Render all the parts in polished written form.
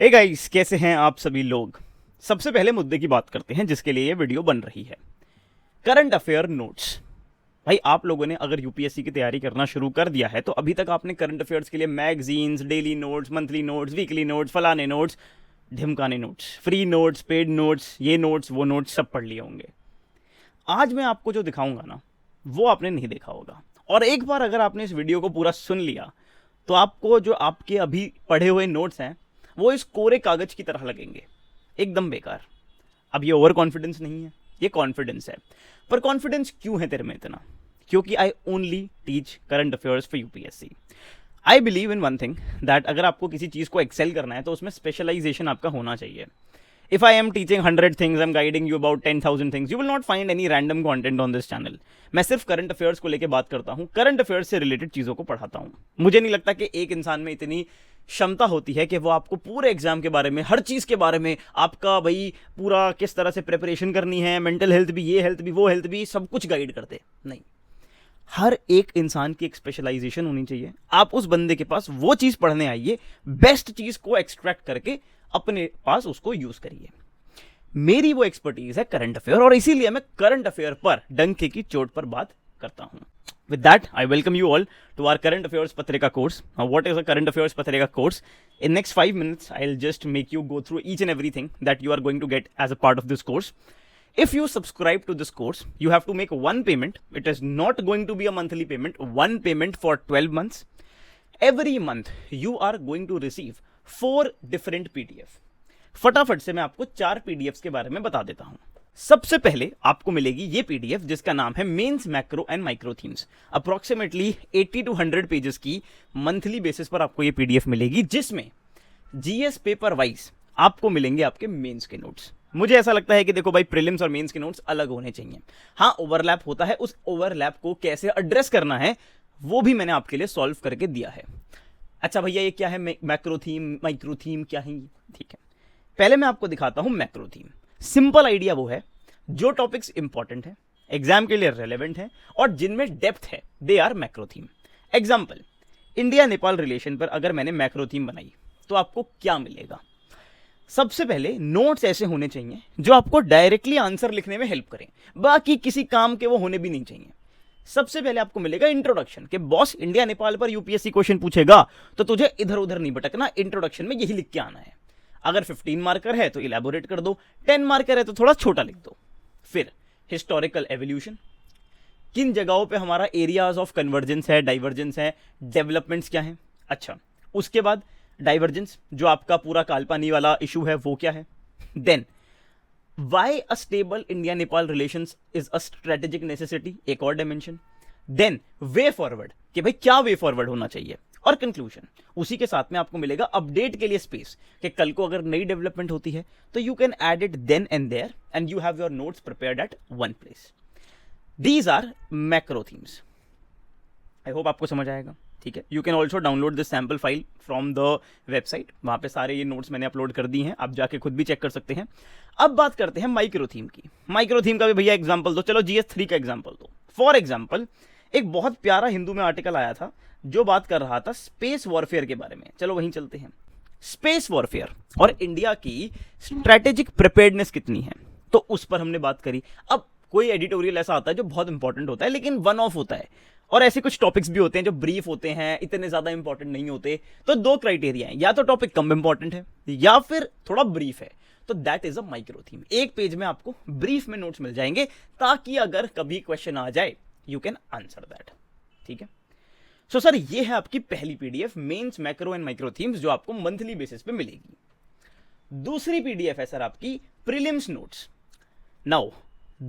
Hey guys, कैसे हैं आप सभी लोग। सबसे पहले मुद्दे की बात करते हैं जिसके लिए ये वीडियो बन रही है। Current affair notes. भाई, आप लोगों ने अगर यूपीएससी की तैयारी करना शुरू कर दिया है तो अभी तक आपने करंट अफेयर्स के लिए magazines, daily notes, monthly notes, weekly notes, फलाने नोट्स, ढिमकाने notes, free notes, paid notes, ये नोट्स वो नोट्स सब पढ़ लिए होंगे। आज मैं आपको जो दिखाऊंगा ना, वो आपने नहीं देखा होगा। और एक बार अगर आपने इस वीडियो को पूरा सुन लिया तो आपको जो आपके अभी पढ़े हुए नोट्स हैं वो इस कोरे कागज की तरह लगेंगे, एकदम बेकार। अब ये ओवर कॉन्फिडेंस नहीं है, ये कॉन्फिडेंस है। पर कॉन्फिडेंस क्यों है तेरे में इतना? क्योंकि I only teach current affairs for UPSC. I believe in one thing, that अगर आपको किसी चीज को एक्सेल करना है तो उसमें स्पेशलाइजेशन आपका होना चाहिए। If I am teaching 100 things, I'm guiding you about 10,000 things, you will not find any random content on this channel. मैं सिर्फ करंट अफेयर्स को लेके बात करता हूँ, करंट अफेयर्स से रिलेटेड चीज़ों को पढ़ाता हूँ। मुझे नहीं लगता कि एक इंसान में इतनी क्षमता होती है कि वो आपको पूरे एग्जाम के बारे में, हर चीज़ के बारे में, आपका भाई पूरा किस तरह से प्रिपरेशन करनी है, मेंटल हेल्थ भी, ये हेल्थ भी, वो हेल्थ भी, सब कुछ गाइड कर दे। नहीं, हर एक इंसान की एक स्पेशलाइजेशन होनी चाहिए। आप उस बंदे के पास वो चीज़ पढ़ने आइए, बेस्ट चीज़ को एक्सट्रैक्ट करके अपने पास उसको यूज़ करिए। मेरी वो एक्सपर्टीज है करंट अफेयर, और इसीलिए मैं करंट अफेयर पर डंके की चोट पर बात करता हूं। With that I welcome you all to our current affairs Patrika course. What is a current affairs Patrika course? In next 5 minutes I'll just make you go through each and everything that you are going to get as a part of this course. If you subscribe to this course, you have to make one payment. It is not going to be a monthly payment, one payment for 12 months. Every month you are going to receive 4 different PDF. फटाफट से मैं आपको 4 PDFs के बारे में बता देता हूं। सबसे पहले आपको मिलेगी ये पीडीएफ जिसका नाम है mains macro and micro themes. Approximately 80 to 100 pages की मंथली बेसिस पर आपको ये पीडीएफ मिलेगी, जिसमें जीएस पेपर वाइज आपको मिलेंगे आपके मेंस के नोट्स। मुझे ऐसा लगता है कि देखो भाई, प्रीलिम्स और मेंस के नोट्स अलग होने चाहिए। हाँ, ओवरलैप होता है, उस ओवरलैप को कैसे एड्रेस करना है वो भी मैंने आपके लिए सॉल्व करके दिया है। अच्छा भैया, ये क्या है मैक्रो थीम, माइक्रो थीम क्या है? ठीक है, पहले मैं आपको दिखाता हूं मैक्रो थीम। सिंपल आइडिया वो है जो टॉपिक्स इंपॉर्टेंट है, एग्जाम के लिए रेलेवेंट है और जिनमें डेप्थ है, they are macro theme. Example, India Nepal relation पर अगर मैंने मैक्रो थीम बनाई तो आपको क्या मिलेगा? सबसे पहले नोट्स ऐसे होने चाहिए जो आपको डायरेक्टली आंसर लिखने में हेल्प करें, बाकी किसी काम के वो होने भी नहीं चाहिए। सबसे पहले आपको मिलेगा इंट्रोडक्शन, कि बॉस इंडिया नेपाल पर यूपीएससी क्वेश्चन पूछेगा तो तुझे इधर उधर नहीं भटकना, इंट्रोडक्शन में यही लिख के आना है। अगर 15 मार्कर है तो इलेबोरेट कर दो, 10 मार्कर है तो थोड़ा छोटा लिख दो। फिर हिस्टोरिकल एवोल्यूशन, किन जगहों पे हमारा एरियाज ऑफ कन्वर्जेंस है, डाइवर्जेंस है, डेवलपमेंट्स क्या है। अच्छा, उसके बाद डाइवर्जेंस, जो आपका पूरा कालपानी वाला इशू है, वो क्या है। Then why a stable India Nepal relations is a strategic necessity, एक और डायमेंशन। देन वे फॉरवर्ड, कि भाई क्या वे फॉरवर्ड होना चाहिए। और कंक्लूजन, उसी के साथ में आपको मिलेगा अपडेट के लिए स्पेस, कि कल को अगर नई डेवलपमेंट होती है तो you can add it then and there and you have your notes prepared at one place. These are macro themes. I hope आपको समझ आएगा। ठीक है, you can also download this sample file from the website, वहां पे सारे ये notes मैंने अपलोड कर दी हैं, आप जाके खुद भी चेक कर सकते हैं। अब बात करते हैं माइक्रो थीम की। माइक्रो थीम का भी भैया एग्जाम्पल दो, चलो GS3 का एग्जाम्पल दो। फॉर एग्जाम्पल, एक बहुत प्यारा हिंदू में आर्टिकल आया था जो बात कर रहा था स्पेस वॉरफेयर के बारे में। चलो वहीं चलते हैं। स्पेस वॉरफेयर और इंडिया की स्ट्रैटेजिक प्रिपेयर्डनेस कितनी है, तो उस पर हमने बात करी। अब कोई एडिटोरियल ऐसा आता है जो बहुत इंपॉर्टेंट होता है लेकिन वन ऑफ होता है, और ऐसे कुछ टॉपिक्स भी होते हैं जो ब्रीफ होते हैं, इतने ज्यादा इंपॉर्टेंट नहीं होते। तो 2 क्राइटेरिया है, या तो टॉपिक कम इंपॉर्टेंट है या फिर थोड़ा ब्रीफ है, तो that is a micro theme. एक पेज में आपको ब्रीफ में नोट्स मिल जाएंगे ताकि अगर कभी क्वेश्चन आ जाए यू कैन आंसर दैट। ठीक है, सो सर ये है आपकी पहली PDF, mains macro and micro themes, जो आपको मंथली बेसिस पे मिलेगी। दूसरी पीडीएफ है सर आपकी prelims notes. Now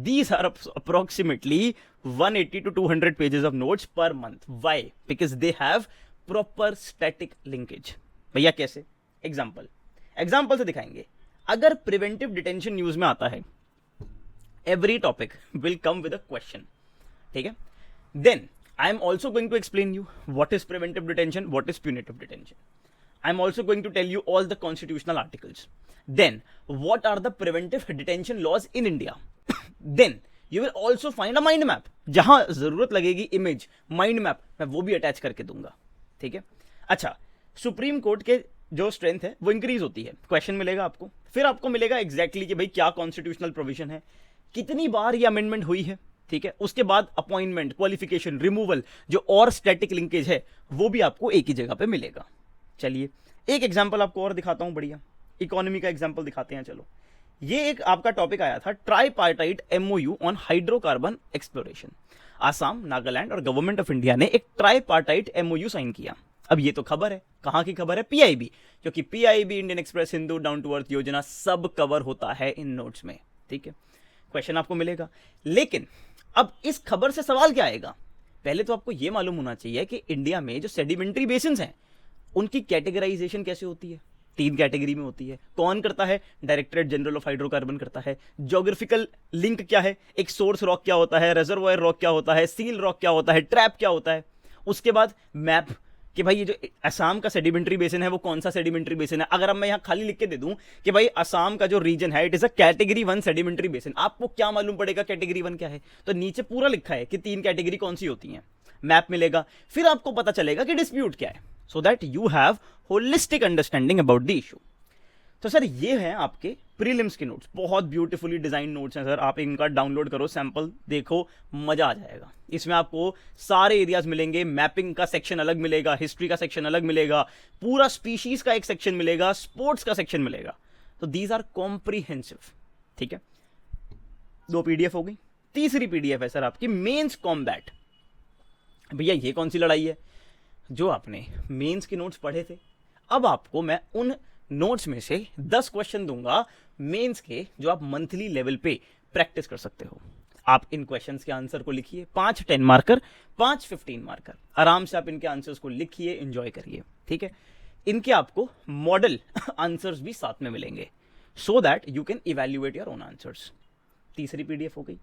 these are approximately 180 to 200 pages of notes per month. Why? Because they have proper static linkage. भैया कैसे? एग्जाम्पल से दिखाएंगे। अगर प्रिवेंटिव डिटेंशन न्यूज में आता है, every topic will come with a question. ठीक है, then I am also going to explain you what is preventive detention, what is punitive detention. I am also going to tell you all the constitutional articles. Then what are the preventive detention laws in India? Then you will also find a mind map, जहां जरूरत लगेगी image, mind map मैं वो भी attach करके दूंगा। ठीक है, अच्छा, सुप्रीम कोर्ट के जो स्ट्रेंथ है वो इंक्रीज होती है। क्वेश्चन मिलेगा आपको, फिर आपको मिलेगा एग्जैक्टली कि भाई क्या कॉन्स्टिट्यूशनल प्रोविजन है, कितनी बार ये अमेंडमेंट हुई है, ठीक है। उसके बाद अपॉइंटमेंट, क्वालिफिकेशन, रिमूवल, जो और स्टैटिक लिंकेज है वो भी आपको एक ही जगह पे मिलेगा। चलिए एक एग्जांपल आपको और दिखाता हूं, बढ़िया इकोनॉमी का एग्जांपल दिखाते हैं। चलो, ये एक आपका टॉपिक आया था, tripartite MOU on hydrocarbon exploration. Assam, Nagaland और गवर्नमेंट ऑफ इंडिया ने एक ट्राईपार्टाइट एमओयू साइन किया। अब ये तो खबर है, कहां की खबर है? पीआईबी, क्योंकि PIB, Indian Express, Hindu, down to earth Yojana सब कवर होता है इन नोट्स में, ठीक है। क्वेश्चन आपको मिलेगा, लेकिन अब इस खबर से सवाल क्या आएगा? पहले तो आपको यह मालूम होना चाहिए कि इंडिया में जो सेडिमेंट्री बेसिन्स हैं उनकी कैटेगराइजेशन कैसे होती है। 3 कैटेगरी में होती है। कौन करता है? डायरेक्टरेट जनरल ऑफ हाइड्रोकार्बन करता है। ज्योग्राफिकल लिंक क्या है? एक सोर्स रॉक क्या होता है, रिजर्वायर रॉक क्या होता है, सील रॉक क्या होता है, ट्रैप क्या होता है। उसके बाद मैप कि भाई ये जो असम का सेडिमेंट्री बेसिन है वो कौन सा सेडिमेंट्री बेसिन है। अगर अब मैं यहां खाली लिख के दे दूं कि भाई असम का जो रीजन है it is a category 1 sedimentary basin, आपको क्या मालूम पड़ेगा कैटेगरी 1 क्या है? तो नीचे पूरा लिखा है कि 3 कैटेगरी कौन सी होती हैं, मैप मिलेगा। फिर आपको पता चलेगा कि डिस्प्यूट क्या है, so that you have holistic understanding about the issue. तो सर ये हैं आपके प्रीलिम्स के नोट्स, बहुत ब्यूटीफुली डिजाइन नोट्स हैं सर। आप इनका डाउनलोड करो, सैंपल देखो, मजा आ जाएगा। इसमें आपको सारे एरियाज मिलेंगे, मैपिंग का सेक्शन अलग मिलेगा, हिस्ट्री का सेक्शन अलग मिलेगा, पूरा स्पीशीज का एक सेक्शन मिलेगा, स्पोर्ट्स का सेक्शन मिलेगा। तो दीज आर कॉम्प्रीहेंसिव, ठीक है। 2 पीडीएफ हो गई। तीसरी पीडीएफ है सर आपकी मेंस कॉम्बैट। भैया ये कौन सी लड़ाई है? जो आपने मेंस के नोट्स पढ़े थे, अब आपको मैं उन नोट्स में से 10 क्वेश्चन दूंगा मेंस के, जो आप मंथली लेवल पे प्रैक्टिस कर सकते हो। आप इन क्वेश्चंस के आंसर को लिखिए, 5 10 मार्कर, 5 15 मार्कर, आराम से आप इनके आंसर्स को लिखिए, एंजॉय करिए, ठीक है। इनके आपको मॉडल आंसर्स भी साथ में मिलेंगे, so that you can evaluate your own answers. तीसरी पीडीएफ हो गई।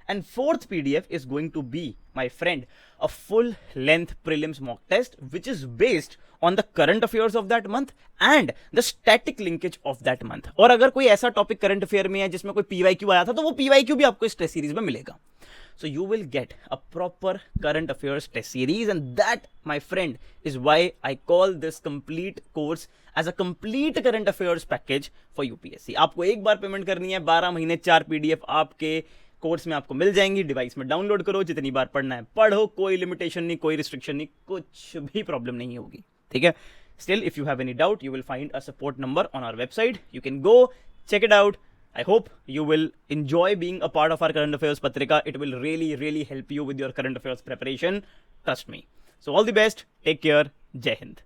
And fourth PDF is going to be, my friend, a full length prelims mock test which is based on the current affairs of that month and the static linkage of that month। और अगर कोई ऐसा topic current affair में है जिसमें कोई PYQ आया था तो वो PYQ भी आपको इस टेस्ट सीरीज में मिलेगा। So you will get a proper current affairs test series, and that, my friend, is why I call this complete course as a complete current affairs package for UPSC। आपको एक बार payment करनी है, 12 महीने 4 PDF आपके course में आपको मिल जाएंगी। Device में डाउनलोड करो, जितनी बार पढ़ना है पढ़ो, कोई लिमिटेशन नहीं, कोई रिस्ट्रिक्शन नहीं, कुछ भी प्रॉब्लम नहीं होगी, ठीक है। Still if you have any doubt you will find a support number on our website, you can go check it out. I hope you will enjoy being a part of our current affairs patrika. It will really help you with your current affairs preparation, trust me. So all the best, take care, Jai Hind.